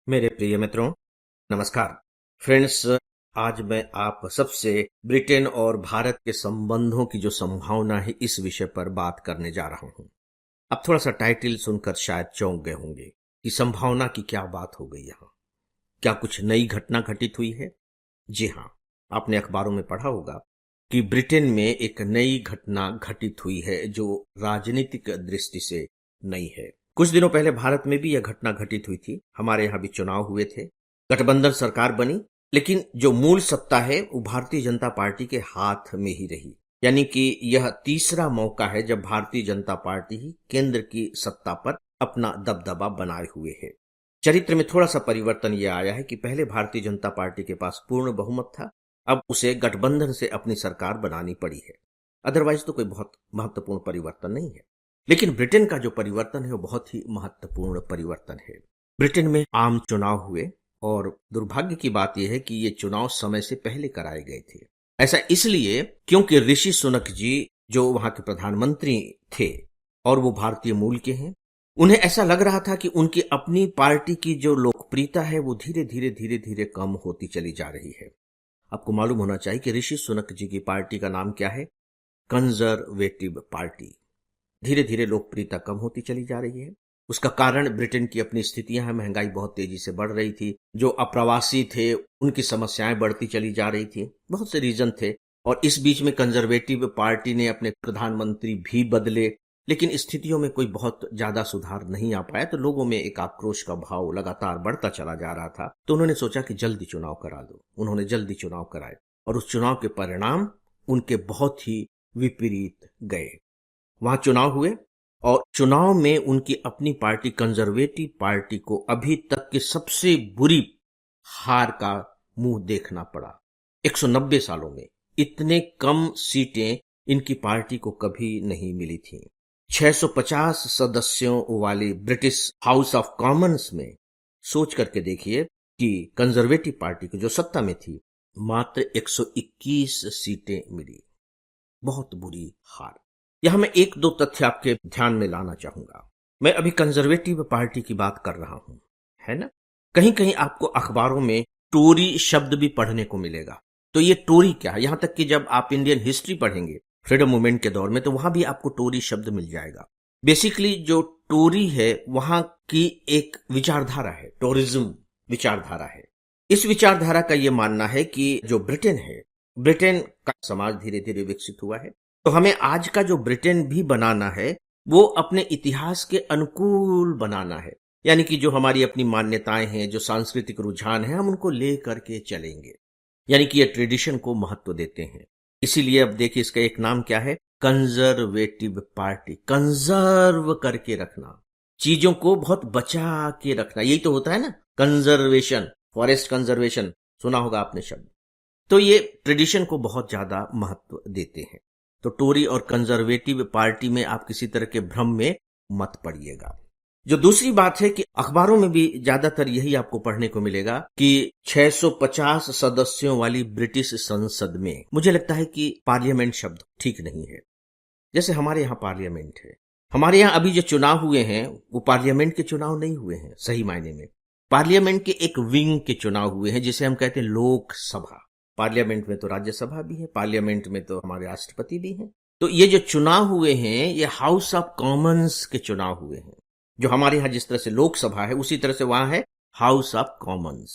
मेरे प्रिय मित्रों, नमस्कार। फ्रेंड्स, आज मैं आप सबसे ब्रिटेन और भारत के संबंधों की जो संभावना है इस विषय पर बात करने जा रहा हूं। अब थोड़ा सा टाइटल सुनकर शायद चौंक गए होंगे कि संभावना की क्या बात हो गई यहाँ। क्या कुछ नई घटना घटित हुई है? जी हाँ, आपने अखबारों में पढ़ा होगा कि ब्रिटेन में एक नई घटना घटित हुई है जो राजनीतिक दृष्टि से नई है। कुछ दिनों पहले भारत में भी यह घटना घटित हुई थी। हमारे यहाँ भी चुनाव हुए थे, गठबंधन सरकार बनी, लेकिन जो मूल सत्ता है वो भारतीय जनता पार्टी के हाथ में ही रही। यानी कि यह तीसरा मौका है जब भारतीय जनता पार्टी ही केंद्र की सत्ता पर अपना दबदबा बनाए हुए है। चरित्र में थोड़ा सा परिवर्तन यह आया है कि पहले भारतीय जनता पार्टी के पास पूर्ण बहुमत था, अब उसे गठबंधन से अपनी सरकार बनानी पड़ी है। अदरवाइज तो कोई बहुत महत्वपूर्ण परिवर्तन नहीं है। लेकिन ब्रिटेन का जो परिवर्तन है वो बहुत ही महत्वपूर्ण परिवर्तन है। ब्रिटेन में आम चुनाव हुए और दुर्भाग्य की बात यह है कि ये चुनाव समय से पहले कराए गए थे। ऐसा इसलिए क्योंकि ऋषि सुनक जी जो वहां के प्रधानमंत्री थे और वो भारतीय मूल के हैं, उन्हें ऐसा लग रहा था कि उनकी अपनी पार्टी की जो लोकप्रियता है वो धीरे धीरे धीरे धीरे कम होती चली जा रही है। आपको मालूम होना चाहिए कि ऋषि सुनक जी की पार्टी का नाम क्या है? Conservative party. धीरे धीरे लोकप्रियता कम होती चली जा रही है। उसका कारण ब्रिटेन की अपनी स्थितियां हैं। महंगाई बहुत तेजी से बढ़ रही थी, जो अप्रवासी थे उनकी समस्याएं बढ़ती चली जा रही थी, बहुत से रीजन थे। और इस बीच में कंजर्वेटिव पार्टी ने अपने प्रधानमंत्री भी बदले, लेकिन स्थितियों में कोई बहुत ज्यादा सुधार नहीं आ पाया। तो लोगों में एक आक्रोश का भाव लगातार बढ़ता चला जा रहा था। तो उन्होंने सोचा कि जल्दी चुनाव करा दो। उन्होंने जल्दी चुनाव कराए और उस चुनाव के परिणाम उनके बहुत ही विपरीत गए। वहां चुनाव हुए और चुनाव में उनकी अपनी पार्टी कंजर्वेटिव पार्टी को अभी तक की सबसे बुरी हार का मुंह देखना पड़ा। 190 सालों में इतने कम सीटें इनकी पार्टी को कभी नहीं मिली थी। 650 सदस्यों वाली ब्रिटिश हाउस ऑफ कॉमन्स में सोच करके देखिए कि कंजर्वेटिव पार्टी को जो सत्ता में थी मात्र 121 सीटें मिली। बहुत बुरी हार। यहां मैं एक दो तथ्य आपके ध्यान में लाना चाहूंगा। मैं अभी कंजर्वेटिव पार्टी की बात कर रहा हूं, है ना? कहीं कहीं आपको अखबारों में टोरी शब्द भी पढ़ने को मिलेगा। तो ये टोरी क्या है? यहां तक कि जब आप इंडियन हिस्ट्री पढ़ेंगे फ्रीडम मूवमेंट के दौर में, तो वहां भी आपको टोरी शब्द मिल जाएगा। बेसिकली जो टोरी है वहां की एक विचारधारा है, टोरिज्म विचारधारा है। इस विचारधारा का यह मानना है कि जो ब्रिटेन है, ब्रिटेन का समाज धीरे धीरे विकसित हुआ है, तो हमें आज का जो ब्रिटेन भी बनाना है वो अपने इतिहास के अनुकूल बनाना है। यानी कि जो हमारी अपनी मान्यताएं हैं, जो सांस्कृतिक रुझान है, हम उनको ले करके चलेंगे। यानी कि ये ट्रेडिशन को महत्व देते हैं। इसीलिए अब देखिए इसका एक नाम क्या है? Conservative party. कंजर्व करके रखना, चीजों को बहुत बचा के रखना, यही तो होता है ना कंजर्वेशन। फॉरेस्ट कंजर्वेशन सुना होगा आपने शब्द। तो ये ट्रेडिशन को बहुत ज्यादा महत्व देते हैं। तो टोरी और कंजर्वेटिव पार्टी में आप किसी तरह के भ्रम में मत पड़िएगा। जो दूसरी बात है कि अखबारों में भी ज्यादातर यही आपको पढ़ने को मिलेगा कि 650 सदस्यों वाली ब्रिटिश संसद में, मुझे लगता है कि पार्लियामेंट शब्द ठीक नहीं है। जैसे हमारे यहाँ पार्लियामेंट है, हमारे यहाँ अभी जो चुनाव हुए हैं वो पार्लियामेंट के चुनाव नहीं हुए हैं सही मायने में। पार्लियामेंट के एक विंग के चुनाव हुए हैं, जिसे हम कहते हैं लोकसभा। पार्लियामेंट में तो राज्यसभा भी है, पार्लियामेंट में तो हमारे राष्ट्रपति भी हैं। तो ये जो चुनाव हुए हैं ये हाउस ऑफ कॉमन्स के चुनाव हुए हैं। जो हमारे यहाँ जिस तरह से लोकसभा है उसी तरह से वहां है हाउस ऑफ कॉमन्स।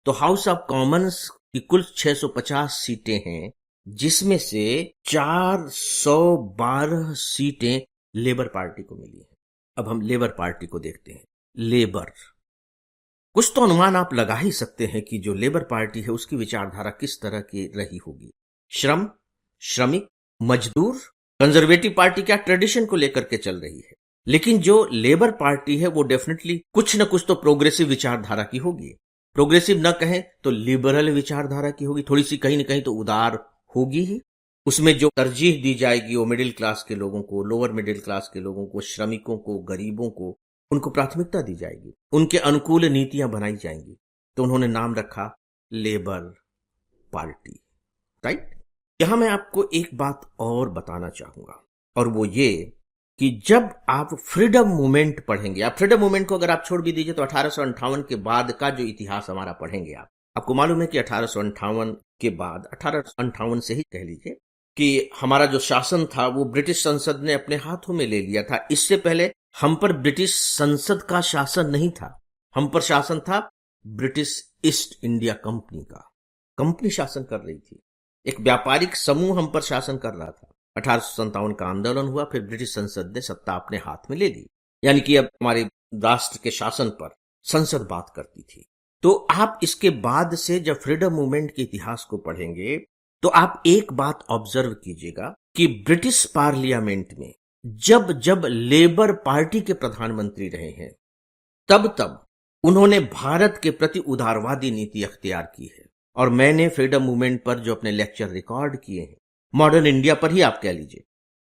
तो हाउस ऑफ कॉमन्स की कुल 650 सीटें हैं, जिसमें से 412 सीटें लेबर पार्टी को मिली है। अब हम लेबर पार्टी को देखते हैं। लेबर, कुछ तो अनुमान आप लगा ही सकते हैं कि जो लेबर पार्टी है उसकी विचारधारा किस तरह की रही होगी। श्रम, श्रमिक, मजदूर। कंजर्वेटिव पार्टी क्या ट्रेडिशन को लेकर के चल रही है, लेकिन जो लेबर पार्टी है वो डेफिनेटली कुछ न कुछ तो प्रोग्रेसिव विचारधारा की होगी। प्रोग्रेसिव न कहें तो लिबरल विचारधारा की होगी, थोड़ी सी कहीं न कहीं तो उदार होगी ही। उसमें जो तरजीह दी जाएगी वो मिडिल क्लास के लोगों को, लोअर मिडिल क्लास के लोगों को, श्रमिकों को, गरीबों को, उनको प्राथमिकता दी जाएगी, उनके अनुकूल नीतियां बनाई जाएंगी। तो उन्होंने नाम रखा लेबर पार्टी, राइट? यहां मैं आपको एक बात और बताना चाहूंगा, और वो ये कि जब आप फ्रीडम मूवमेंट पढ़ेंगे, आप फ्रीडम मूवमेंट को अगर आप छोड़ भी दीजिए तो 1858 के बाद का जो इतिहास हमारा पढ़ेंगे आपको मालूम है कि 1858 के बाद, 1858 से ही कह लीजिए कि हमारा जो शासन था वो ब्रिटिश संसद ने अपने हाथों में ले लिया था। इससे पहले हम पर ब्रिटिश संसद का शासन नहीं था, हम पर शासन था ब्रिटिश ईस्ट इंडिया कंपनी का। कंपनी शासन कर रही थी, एक व्यापारिक समूह हम पर शासन कर रहा था। 1857 का आंदोलन हुआ, फिर ब्रिटिश संसद ने सत्ता अपने हाथ में ले ली, यानी कि अब हमारे राष्ट्र के शासन पर संसद बात करती थी। तो आप इसके बाद से जब फ्रीडम मूवमेंट के इतिहास को पढ़ेंगे तो आप एक बात ऑब्जर्व कीजिएगा कि ब्रिटिश पार्लियामेंट में जब जब लेबर पार्टी के प्रधानमंत्री रहे हैं तब तब उन्होंने भारत के प्रति उदारवादी नीति अख्तियार की है। और मैंने फ्रीडम मूवमेंट पर जो अपने लेक्चर रिकॉर्ड किए हैं, मॉडर्न इंडिया पर ही आप कह लीजिए,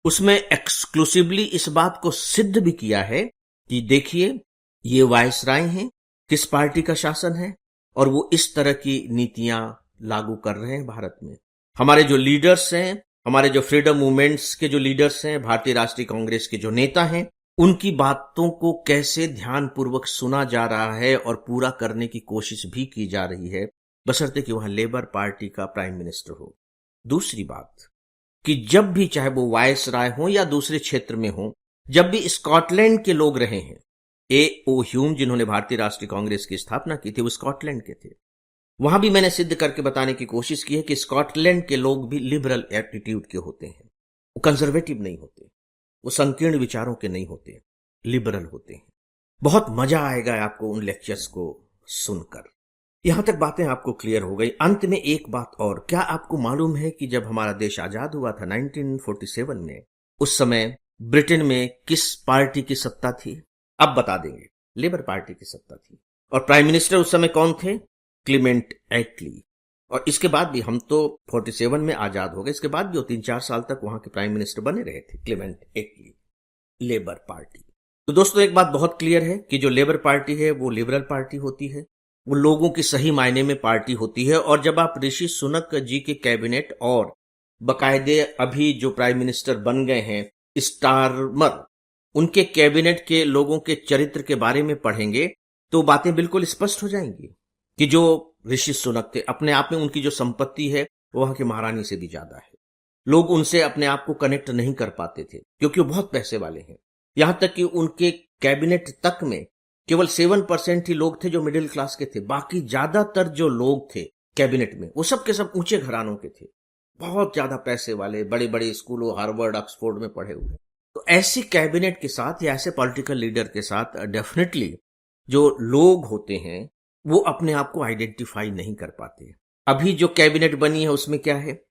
उसमें एक्सक्लूसिवली इस बात को सिद्ध भी किया है कि देखिए ये वायसराय हैं, किस पार्टी का शासन है और वो इस तरह की नीतियां लागू कर रहे हैं भारत में। हमारे जो लीडर्स हैं, हमारे जो फ्रीडम मूवमेंट्स के जो लीडर्स हैं, भारतीय राष्ट्रीय कांग्रेस के जो नेता हैं, उनकी बातों को कैसे ध्यानपूर्वक सुना जा रहा है और पूरा करने की कोशिश भी की जा रही है, बशर्ते कि वहां लेबर पार्टी का प्राइम मिनिस्टर हो। दूसरी बात कि जब भी, चाहे वो वायसराय हो या दूसरे क्षेत्र में हो, जब भी स्कॉटलैंड के लोग रहे हैं, A.O. ह्यूम जिन्होंने भारतीय राष्ट्रीय कांग्रेस की स्थापना की थी, वो स्कॉटलैंड के थे। वहां भी मैंने सिद्ध करके बताने की कोशिश की है कि स्कॉटलैंड के लोग भी लिबरल एटीट्यूड के होते हैं, वो कंजर्वेटिव नहीं होते, वो संकीर्ण विचारों के नहीं होते, लिबरल होते हैं। बहुत मजा आएगा आपको उन लेक्चर्स को सुनकर। यहां तक बातें आपको क्लियर हो गई। अंत में एक बात और, क्या आपको मालूम है कि जब हमारा देश आजाद हुआ था 1947 में, उस समय ब्रिटेन में किस पार्टी की सत्ता थी? अब बता देंगे, लेबर पार्टी की सत्ता थी। और प्राइम मिनिस्टर उस समय कौन थे? क्लीमेंट एटली। और इसके बाद भी, हम तो 47 में आजाद हो गए, इसके बाद भी वो 3-4 साल तक वहां के प्राइम मिनिस्टर बने रहे थे, क्लीमेंट एटली, लेबर पार्टी। तो दोस्तों एक बात बहुत क्लियर है कि जो लेबर पार्टी है वो लिबरल पार्टी होती है, वो लोगों की सही मायने में पार्टी होती है। और जब आप ऋषि सुनक जी के कैबिनेट और बकायदे अभी जो प्राइम मिनिस्टर बन गए हैं स्टारमर, उनके कैबिनेट के लोगों के चरित्र के बारे में पढ़ेंगे तो बातें बिल्कुल स्पष्ट हो जाएंगी कि जो ऋषि सुनक थे, अपने आप में उनकी जो संपत्ति है वो वहां की महारानी से भी ज्यादा है। लोग उनसे अपने आप को कनेक्ट नहीं कर पाते थे क्योंकि वो बहुत पैसे वाले हैं। यहां तक कि उनके कैबिनेट तक में केवल 7% ही लोग थे जो मिडिल क्लास के थे, बाकी ज्यादातर जो लोग थे कैबिनेट में वो सब के सब ऊंचे घरानों के थे, बहुत ज्यादा पैसे वाले, बड़े बड़े स्कूलों, हार्वर्ड, ऑक्सफोर्ड में पढ़े हुए। तो ऐसी कैबिनेट के साथ या ऐसे पॉलिटिकल लीडर के साथ डेफिनेटली जो लोग होते हैं वो अपने आप को आइडेंटिफाई नहीं कर पाते। अभी जो कैबिनेट बनी है उसमें क्या है,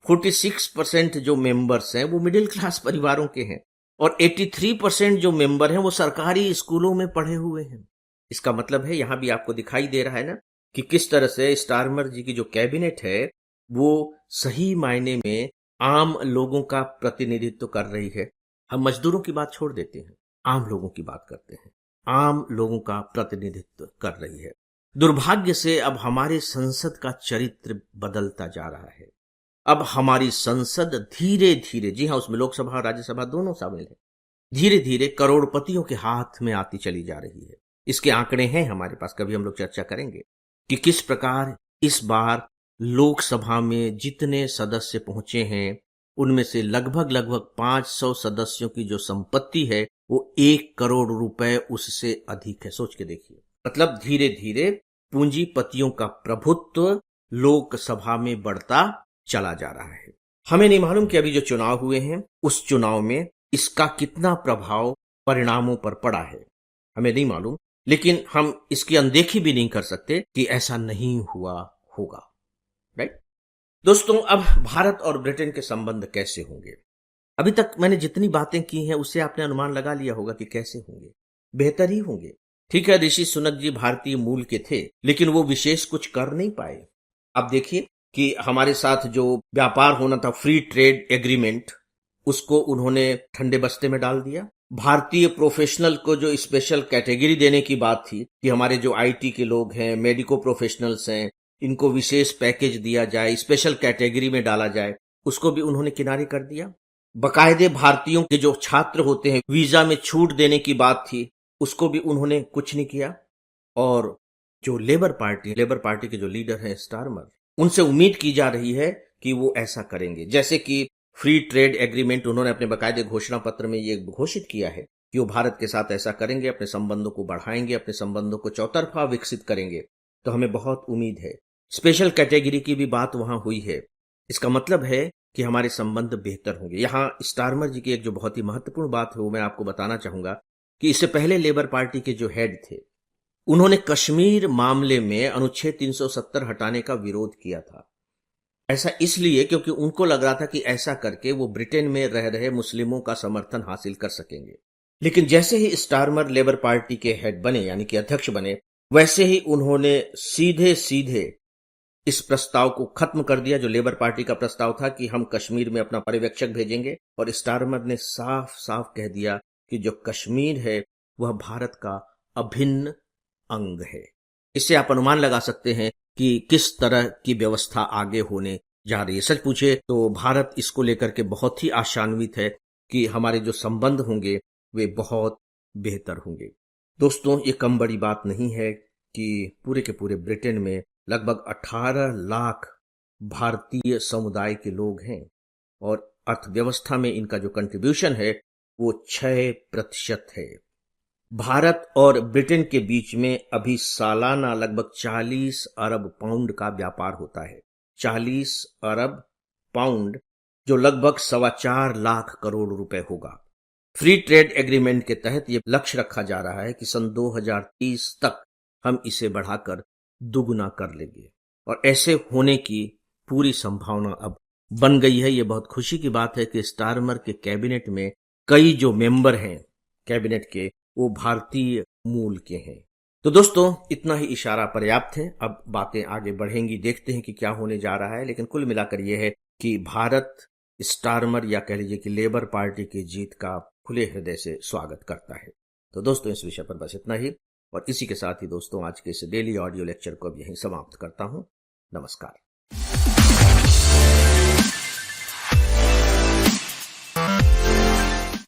46% जो मेंबर्स हैं वो मिडिल क्लास परिवारों के हैं और 83% जो मेंबर हैं वो सरकारी स्कूलों में पढ़े हुए हैं। इसका मतलब है, यहां भी आपको दिखाई दे रहा है ना कि किस तरह से स्टारमर जी की जो कैबिनेट है वो सही मायने में आम लोगों का प्रतिनिधित्व कर रही है। हम मजदूरों की बात छोड़ देते हैं, आम लोगों की बात करते हैं, आम लोगों का प्रतिनिधित्व कर रही है। दुर्भाग्य से अब हमारे संसद का चरित्र बदलता जा रहा है। अब हमारी संसद धीरे धीरे, जी हां, उसमें लोकसभा और राज्यसभा दोनों शामिल है, धीरे धीरे करोड़पतियों के हाथ में आती चली जा रही है। इसके आंकड़े हैं हमारे पास, कभी हम लोग चर्चा करेंगे कि किस प्रकार इस बार लोकसभा में जितने सदस्य पहुंचे हैं उनमें से लगभग 500 सदस्यों की जो संपत्ति है वो 1 करोड़ रुपए उससे अधिक है। सोच के देखिए, मतलब धीरे धीरे पूंजीपतियों का प्रभुत्व लोकसभा में बढ़ता चला जा रहा है। हमें नहीं मालूम कि अभी जो चुनाव हुए हैं उस चुनाव में इसका कितना प्रभाव परिणामों पर पड़ा है, हमें नहीं मालूम, लेकिन हम इसकी अनदेखी भी नहीं कर सकते कि ऐसा नहीं हुआ होगा। राइट दोस्तों, अब भारत और ब्रिटेन के संबंध कैसे होंगे? अभी तक मैंने जितनी बातें की हैं उससे आपने अनुमान लगा लिया होगा कि कैसे होंगे, बेहतर ही होंगे। ठीक है, ऋषि सुनक जी भारतीय मूल के थे लेकिन वो विशेष कुछ कर नहीं पाए। अब देखिए कि हमारे साथ जो व्यापार होना था, फ्री ट्रेड एग्रीमेंट, उसको उन्होंने ठंडे बस्ते में डाल दिया। भारतीय प्रोफेशनल को जो स्पेशल कैटेगरी देने की बात थी कि हमारे जो आईटी के लोग हैं, मेडिको प्रोफेशनल्स हैं, इनको विशेष पैकेज दिया जाए, स्पेशल कैटेगरी में डाला जाए, उसको भी उन्होंने किनारे कर दिया। बाकायदे भारतीयों के जो छात्र होते हैं वीजा में छूट देने की बात थी, उसको भी उन्होंने कुछ नहीं किया। और जो लेबर पार्टी के जो लीडर हैं स्टारमर, उनसे उम्मीद की जा रही है कि वो ऐसा करेंगे। जैसे कि फ्री ट्रेड एग्रीमेंट, उन्होंने अपने बाकायदे घोषणा पत्र में ये घोषित किया है कि वो भारत के साथ ऐसा करेंगे, अपने संबंधों को बढ़ाएंगे, अपने संबंधों को चौतरफा विकसित करेंगे। तो हमें बहुत उम्मीद है। स्पेशल कैटेगरी की भी बात वहां हुई है। इसका मतलब है कि हमारे संबंध बेहतर होंगे। यहां स्टारमर जी की एक जो बहुत ही महत्वपूर्ण बात है वो मैं आपको बताना चाहूंगा कि इससे पहले लेबर पार्टी के जो हेड थे, उन्होंने कश्मीर मामले में अनुच्छेद 370 हटाने का विरोध किया था। ऐसा इसलिए क्योंकि उनको लग रहा था कि ऐसा करके वो ब्रिटेन में रह रहे मुस्लिमों का समर्थन हासिल कर सकेंगे। लेकिन जैसे ही स्टारमर लेबर पार्टी के हेड बने, यानी कि अध्यक्ष बने, वैसे ही उन्होंने सीधे सीधे इस प्रस्ताव को खत्म कर दिया, जो लेबर पार्टी का प्रस्ताव था कि हम कश्मीर में अपना पर्यवेक्षक भेजेंगे। और स्टारमर ने साफ साफ कह दिया कि जो कश्मीर है वह भारत का अभिन्न अंग है। इससे आप अनुमान लगा सकते हैं कि किस तरह की व्यवस्था आगे होने जा रही है। सच पूछे तो भारत इसको लेकर के बहुत ही आशान्वित है कि हमारे जो संबंध होंगे वे बहुत बेहतर होंगे। दोस्तों, ये कम बड़ी बात नहीं है कि पूरे के पूरे ब्रिटेन में लगभग 18 लाख भारतीय समुदाय के लोग हैं और अर्थव्यवस्था में इनका जो कंट्रीब्यूशन है वो 6% है। भारत और ब्रिटेन के बीच में अभी सालाना लगभग 40 अरब पाउंड का व्यापार होता है। 40 अरब पाउंड, जो लगभग 4.25 लाख करोड़ रुपए होगा। फ्री ट्रेड एग्रीमेंट के तहत यह लक्ष्य रखा जा रहा है कि सन 2030 तक हम इसे बढ़ाकर दुगुना कर लेंगे और ऐसे होने की पूरी संभावना अब बन गई है। यह बहुत खुशी की बात है कि स्टारमर के कैबिनेट में कई जो मेंबर हैं कैबिनेट के, वो भारतीय मूल के हैं। तो दोस्तों, इतना ही इशारा पर्याप्त है। अब बातें आगे बढ़ेंगी, देखते हैं कि क्या होने जा रहा है। लेकिन कुल मिलाकर यह है कि भारत स्टारमर या कह लीजिए कि लेबर पार्टी की जीत का खुले हृदय से स्वागत करता है। तो दोस्तों, इस विषय पर बस इतना ही। और इसी के साथ ही दोस्तों, आज के इस डेली ऑडियो लेक्चर को अब यहीं समाप्त करता हूं। नमस्कार।